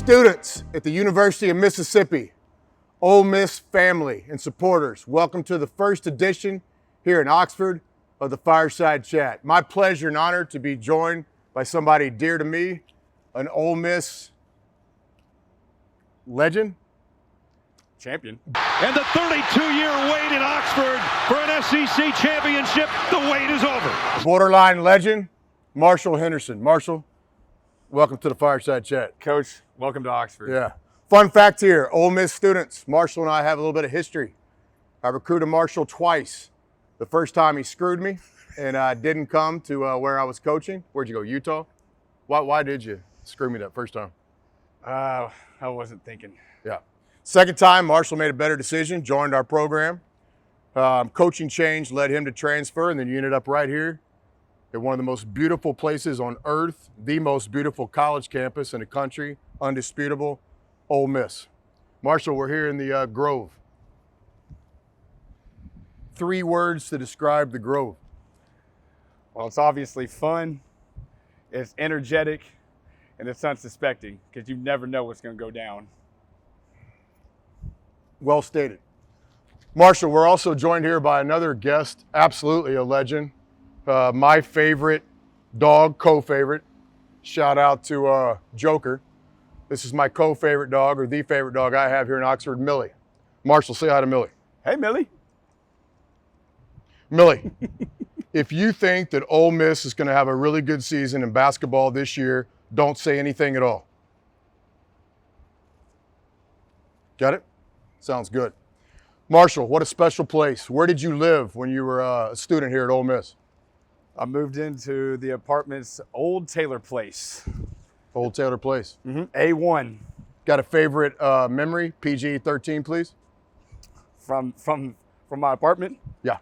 Students at the University of Mississippi, Ole Miss family and supporters, welcome to the first edition here in Oxford of the Fireside Chat. My pleasure and honor to be joined by somebody dear to me, an Ole Miss legend. Champion. And the 32-year wait in Oxford for an SEC championship, the wait is over. Borderline legend, Marshall Henderson. Marshall, welcome to the Fireside Chat. Coach, welcome to Oxford. Yeah. Fun fact here, Ole Miss students, Marshall and I have a little bit of history. I recruited Marshall twice. The first time he screwed me and didn't come to where I was coaching. Where'd you go, Utah? Why did you screw me that first time? I wasn't thinking. Yeah. Second time, Marshall made a better decision, joined our program. Coaching change led him to transfer, and then you ended up right here at one of the most beautiful places on earth, the most beautiful college campus in the country, undisputable, Ole Miss. Marshall, we're here in the Grove. 3 words to describe the Grove. Well, it's obviously fun, it's energetic, and it's unsuspecting because you never know what's going to go down. Well stated. Marshall, we're also joined here by another guest, absolutely a legend. My favorite dog, co-favorite. Shout out to Joker. This is my co-favorite dog, or the favorite dog I have here in Oxford, Millie. Marshall, say hi to Millie. Hey, Millie. Millie, if you think that Ole Miss is going to have a really good season in basketball this year, don't say anything at all. Got it? Sounds good. Marshall, what a special place. Where did you live when you were a student here at Ole Miss? I moved into the apartment's Old Taylor Place. Old Taylor Place. Mm-hmm. A1. Got a favorite memory? PG-13, please. From my apartment? Yeah.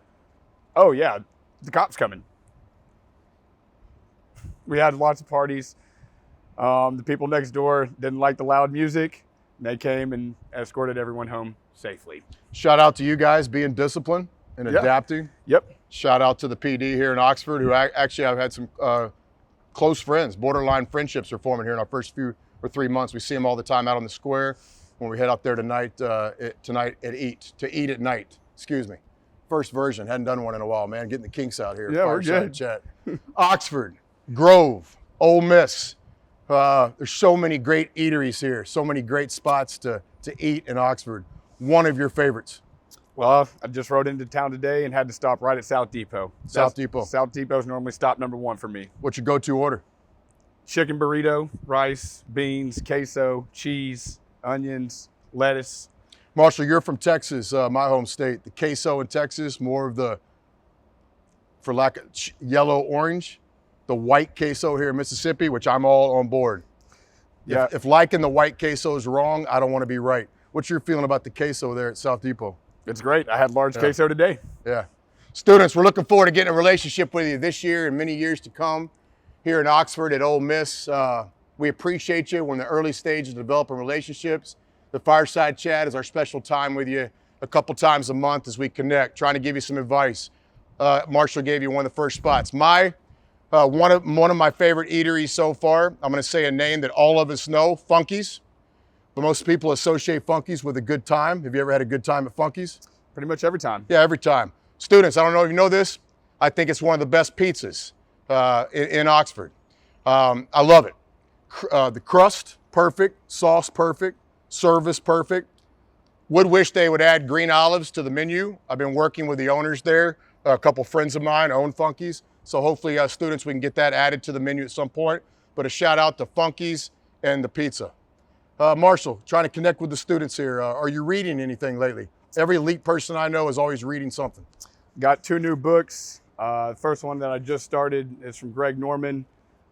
Oh, yeah. The cops coming. We had lots of parties. The people next door didn't like the loud music. They came and escorted everyone home safely. Shout out to you guys being disciplined and adapting. Yep. Shout out to the PD here in Oxford, who actually I've had some close friends. Borderline friendships are forming here in our first few or 3 months. We see them all the time out on the square when we head up there tonight to eat at night. Excuse me. First version. Hadn't done one in a while, man. Getting the kinks out here. Yeah, we're good. Chat. Oxford, Grove, Ole Miss. There's so many great eateries here, so many great spots to eat in Oxford. One of your favorites? Well, I just rode into town today and had to stop right at South Depot. South Depot is normally stop number 1 for me. What's your go-to order? Chicken burrito, rice, beans, queso, cheese, onions, lettuce. Marshall, you're from Texas, my home state. The queso in Texas, more of the, for lack of yellow-orange. The white queso here in Mississippi, which I'm all on board. Yeah. If liking the white queso is wrong, I don't want to be right. What's your feeling about the queso there at South Depot? It's great. I had large queso today. Yeah. Students, we're looking forward to getting a relationship with you this year and many years to come here in Oxford at Ole Miss. We appreciate you. We're in the early stages of developing relationships. The Fireside Chat is our special time with you a couple times a month as we connect, trying to give you some advice. Marshall gave you one of the first spots. One of my favorite eateries so far, I'm going to say a name that all of us know, Funky's. But most people associate Funky's with a good time. Have you ever had a good time at Funky's? Pretty much every time. Yeah, every time. Students, I don't know if you know this, I think it's one of the best pizzas in Oxford. I love it. The crust, perfect. Sauce, perfect. Service, perfect. Would wish they would add green olives to the menu. I've been working with the owners there. A couple friends of mine own Funky's. So hopefully, students, we can get that added to the menu at some point. But a shout out to Funky's and the pizza. Marshall, trying to connect with the students here. Are you reading anything lately? Every elite person I know is always reading something. Got 2 new books. The first one that I just started is from Greg Norman,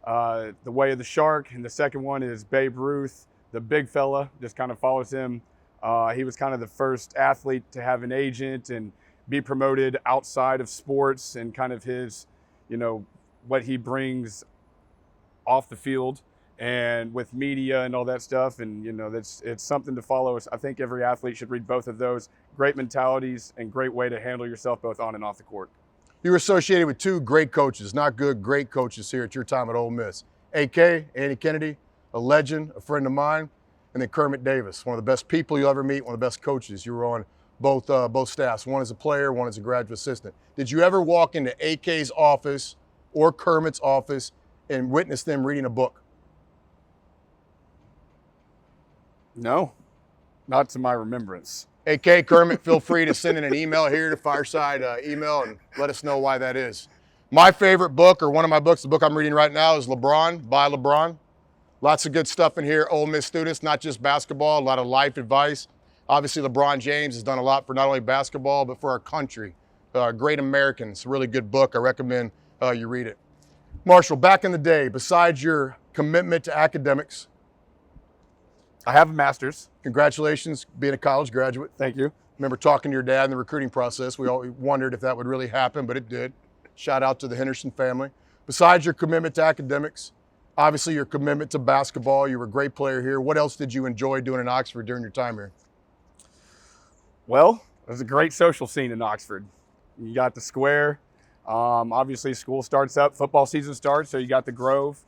The Way of the Shark. And the second one is Babe Ruth, the big fella, just kind of follows him. He was kind of the first athlete to have an agent and be promoted outside of sports, and kind of his, what he brings off the field and with media and all that stuff. And, it's something to follow. I think every athlete should read both of those. Great mentalities and great way to handle yourself both on and off the court. You were associated with 2 great coaches, not good, great coaches here at your time at Ole Miss. AK, Andy Kennedy, a legend, a friend of mine. and then Kermit Davis, one of the best people you'll ever meet, one of the best coaches. You were on both staffs, one as a player, one as a graduate assistant. Did you ever walk into AK's office or Kermit's office and witness them reading a book? No, not to my remembrance. AK, Kermit, feel free to send in an email here to Fireside email and let us know why that is. My favorite book, or one of my books, the book I'm reading right now, is LeBron, by LeBron. Lots of good stuff in here. Ole Miss students, not just basketball, a lot of life advice. Obviously, LeBron James has done a lot for not only basketball, but for our country. Great American. It's a really good book. I recommend you read it. Marshall, back in the day, besides your commitment to academics, I have a master's. congratulations being a college graduate. Thank you. Remember talking to your dad in the recruiting process. We all wondered if that would really happen, but it did. Shout out to the Henderson family. Besides your commitment to academics, obviously your commitment to basketball, you were a great player here. What else did you enjoy doing in Oxford during your time here? Well, there's a great social scene in Oxford. You got the square. Obviously, school starts up, football season starts, so you got the Grove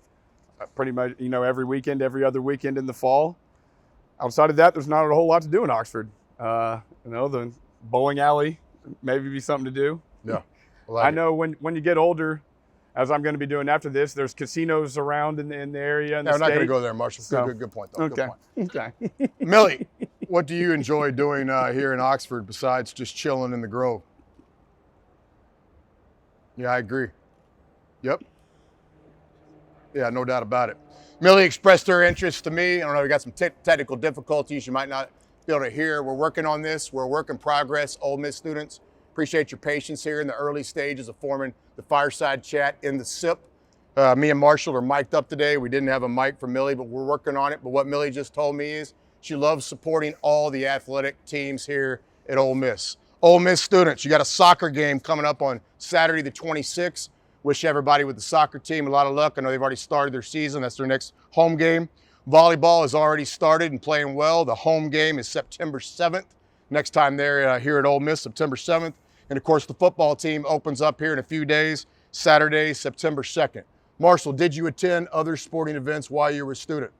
pretty much, every weekend, every other weekend in the fall. Outside of that, there's not a whole lot to do in Oxford. The bowling alley maybe be something to do. Yeah. I know when you get older, as I'm going to be doing after this, there's casinos around in the area. We're not going to go there, Marshall. Good point, though. Okay. Good point. Okay. Millie, what do you enjoy doing here in Oxford besides just chilling in the Grove? Yeah, I agree. Yep. Yeah, no doubt about it. Millie expressed her interest to me. I don't know, we got some technical difficulties you might not be able to hear. We're working on this. We're a work in progress, Ole Miss students. Appreciate your patience here in the early stages of forming the Fireside Chat in the SIP. Me and Marshall are mic'd up today. We didn't have a mic for Millie, but we're working on it. But what Millie just told me is she loves supporting all the athletic teams here at Ole Miss. Ole Miss students, you got a soccer game coming up on Saturday the 26th. Wish everybody with the soccer team a lot of luck. I know they've already started their season. That's their next home game. Volleyball has already started and playing well. The home game is September 7th. Next time they're here at Ole Miss, September 7th. And of course, the football team opens up here in a few days, Saturday, September 2nd. Marshall, did you attend other sporting events while you were a student?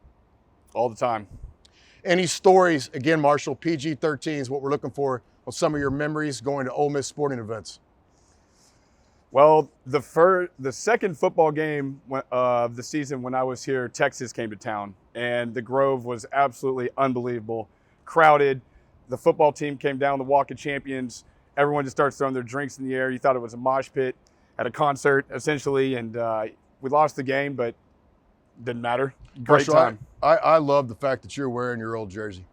All the time. Any stories, again, Marshall, PG-13 is what we're looking for on some of your memories going to Ole Miss sporting events. Well, the second football game of the season when I was here, Texas came to town, and the Grove was absolutely unbelievable. Crowded. The football team came down the Walk of Champions. Everyone just starts throwing their drinks in the air. You thought it was a mosh pit at a concert, essentially, and we lost the game, but didn't matter. Great time. I love the fact that you're wearing your old jersey.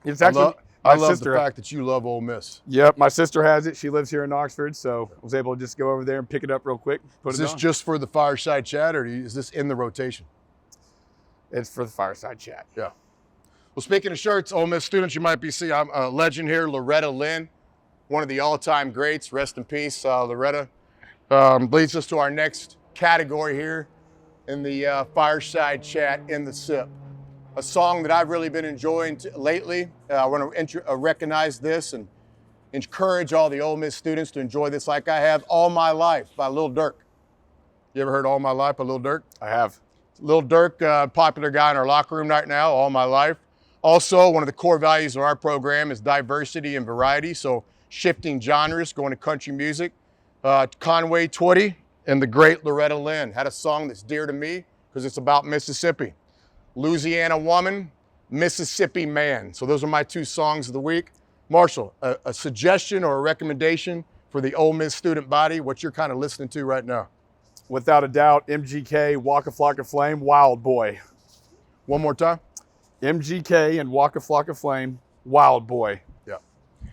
It's actually I love the fact that you love Ole Miss. Yep, my sister has it. She lives here in Oxford, so I was able to just go over there and pick it up real quick. Is this just for the Fireside Chat, or is this in the rotation? It's for the Fireside Chat. Yeah. Well, speaking of shirts, Ole Miss students, you might be seeing I'm a legend here, Loretta Lynn, one of the all-time greats. Rest in peace, Loretta. Leads us to our next category here in the Fireside Chat in the SIP. A song that I've really been enjoying lately. I want to recognize this and encourage all the Ole Miss students to enjoy this like I have. All My Life by Lil Durk. You ever heard All My Life by Lil Durk? I have. Lil Durk, popular guy in our locker room right now, All My Life. Also, one of the core values of our program is diversity and variety, so shifting genres, going to country music. Conway Twitty and the great Loretta Lynn had a song that's dear to me because it's about Mississippi. Louisiana Woman, Mississippi Man. So those are my two songs of the week. Marshall, a suggestion or a recommendation for the Ole Miss student body, what you're kind of listening to right now? Without a doubt, MGK, Waka Flocka Flame, Wild Boy. One more time. MGK and Waka Flocka Flame, Wild Boy. Yeah.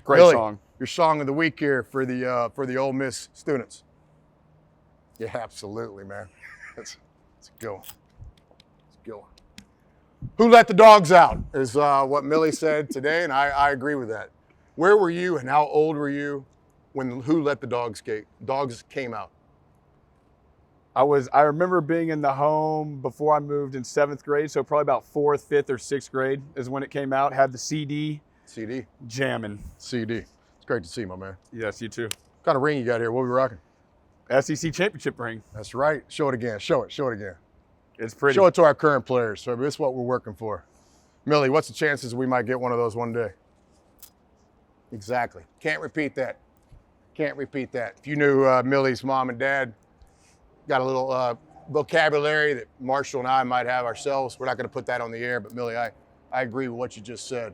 Great Billy, song. Your song of the week here for the Ole Miss students. Yeah, absolutely, man. That's a good one. It's a good one. Who let the dogs out is what Millie said today, and I agree with that. Where were you and how old were you when Who Let the Dogs came out? I remember being in the home before I moved in 7th grade, so probably about 4th, 5th, or 6th grade is when it came out. Had the CD. Jamming. CD. It's great to see, my man. Yes, you too. What kind of ring you got here? What are we rocking? SEC championship ring. That's right. Show it again. Show it again. It's pretty. Show it to our current players. So this is what we're working for. Millie, what's the chances we might get one of those one day? Exactly. Can't repeat that. Can't repeat that. If you knew Millie's mom and dad, got a little vocabulary that Marshall and I might have ourselves. We're not going to put that on the air, but Millie, I agree with what you just said.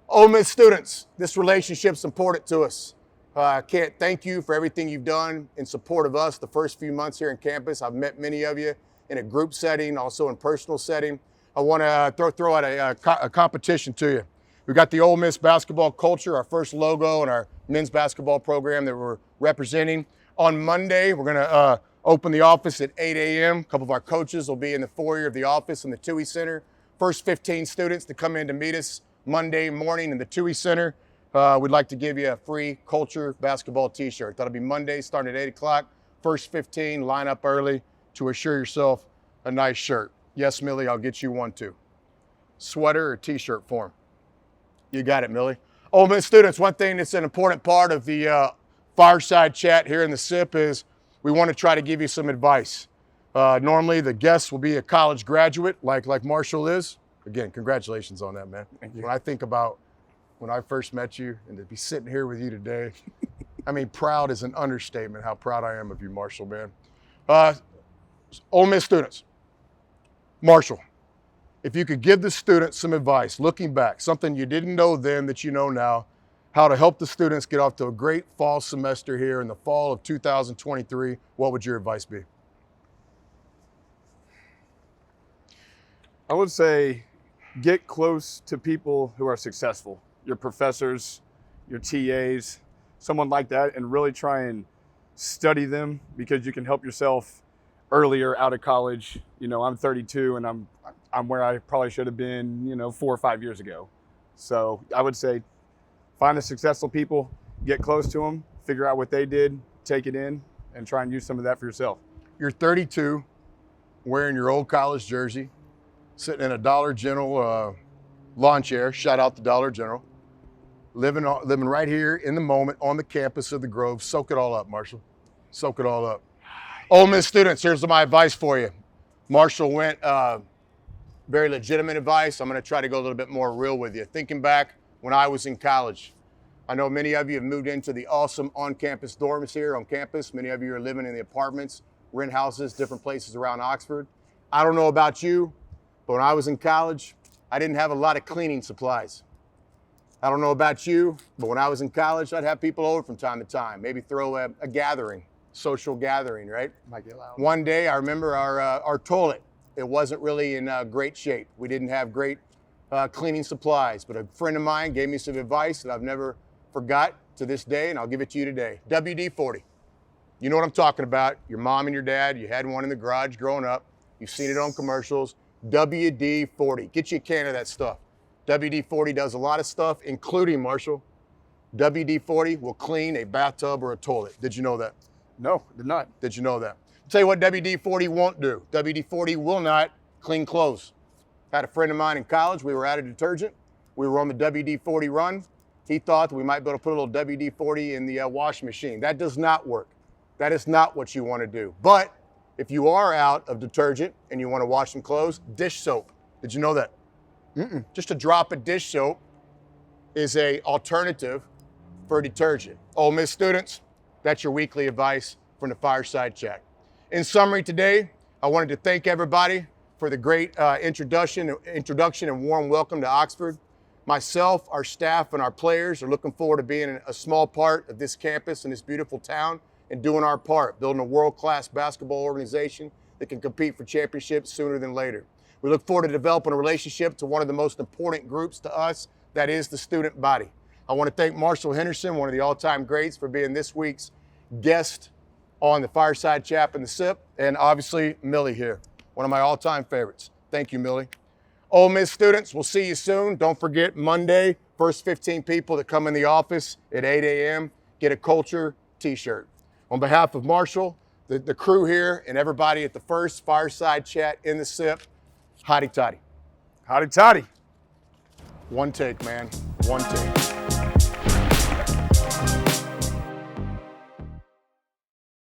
Ole Miss students, this relationship's important to us. I can't thank you for everything you've done in support of us the first few months here on campus. I've met many of you in a group setting, also in personal setting. I want to throw out a competition to you. We've got the Ole Miss basketball culture, our first logo and our men's basketball program that we're representing. On Monday, we're going to open the office at 8 a.m. A couple of our coaches will be in the foyer of the office in the TUI Center. First 15 students to come in to meet us Monday morning in the TUI Center. We'd like to give you a free culture basketball t-shirt. That'll be Monday starting at 8 o'clock. First 15, line up early to assure yourself a nice shirt. Yes, Millie, I'll get you one too. Sweater or t-shirt form. You got it, Millie. Ole Miss students, one thing that's an important part of the Fireside chat here in the SIP is we want to try to give you some advice. Normally the guest will be a college graduate like Marshall is. Again, congratulations on that, man. Thank you. When I think about when I first met you and to be sitting here with you today, I mean, proud is an understatement how proud I am of you, Marshall, man. Ole Miss students, Marshall, if you could give the students some advice, looking back, something you didn't know then that you know now, how to help the students get off to a great fall semester here in the fall of 2023, what would your advice be? I would say get close to people who are successful, your professors, your TAs, someone like that, and really try and study them because you can help yourself earlier out of college. You know, I'm 32 and I'm where I probably should have been, 4 or 5 years ago. So I would say find the successful people, get close to them, figure out what they did, take it in, and try and use some of that for yourself. You're 32, wearing your old college jersey, sitting in a Dollar General lawn chair, shout out to Dollar General, living right here in the moment on the campus of the Grove. Soak it all up, Marshall. Soak it all up. Ole Miss students, here's my advice for you. Marshall went very legitimate advice. I'm going to try to go a little bit more real with you. Thinking back when I was in college, I know many of you have moved into the awesome on-campus dorms here on campus. Many of you are living in the apartments, rent houses, different places around Oxford. I don't know about you, but when I was in college, I didn't have a lot of cleaning supplies. I don't know about you, but when I was in college, I'd have people over from time to time, maybe throw a gathering, social gathering, right? Might get loud. One day, I remember our toilet. It wasn't really in great shape. We didn't have great cleaning supplies, but a friend of mine gave me some advice that I've never forgot to this day, and I'll give it to you today. WD-40. You know what I'm talking about. Your mom and your dad, you had one in the garage growing up. You've seen it on commercials. WD-40. Get you a can of that stuff. WD-40 does a lot of stuff, including, Marshall, WD-40 will clean a bathtub or a toilet. Did you know that? No, did not. Did you know that? I'll tell you what WD-40 won't do. WD-40 will not clean clothes. Had a friend of mine in college. We were out of detergent. We were on the WD-40 run. He thought that we might be able to put a little WD-40 in the washing machine. That does not work. That is not what you want to do. But if you are out of detergent and you want to wash some clothes, dish soap. Did you know that? Just a drop of dish soap is an alternative for detergent. Ole Miss students, that's your weekly advice from the Fireside Chat. In summary today, I wanted to thank everybody for the great introduction and warm welcome to Oxford. Myself, our staff, and our players are looking forward to being a small part of this campus and this beautiful town and doing our part, building a world-class basketball organization that can compete for championships sooner than later. We look forward to developing a relationship to one of the most important groups to us, that is the student body. I want to thank Marshall Henderson, one of the all-time greats, for being this week's guest on the Fireside Chat and the SIP, and obviously Millie here, one of my all-time favorites. Thank you, Millie. Ole Miss students, we'll see you soon. Don't forget, Monday, first 15 people that come in the office at 8 a.m. get a culture t-shirt. On behalf of Marshall, the crew here, and everybody at the first Fireside Chat in the SIP, hotty toddy. Hotty toddy. One take, man. One take.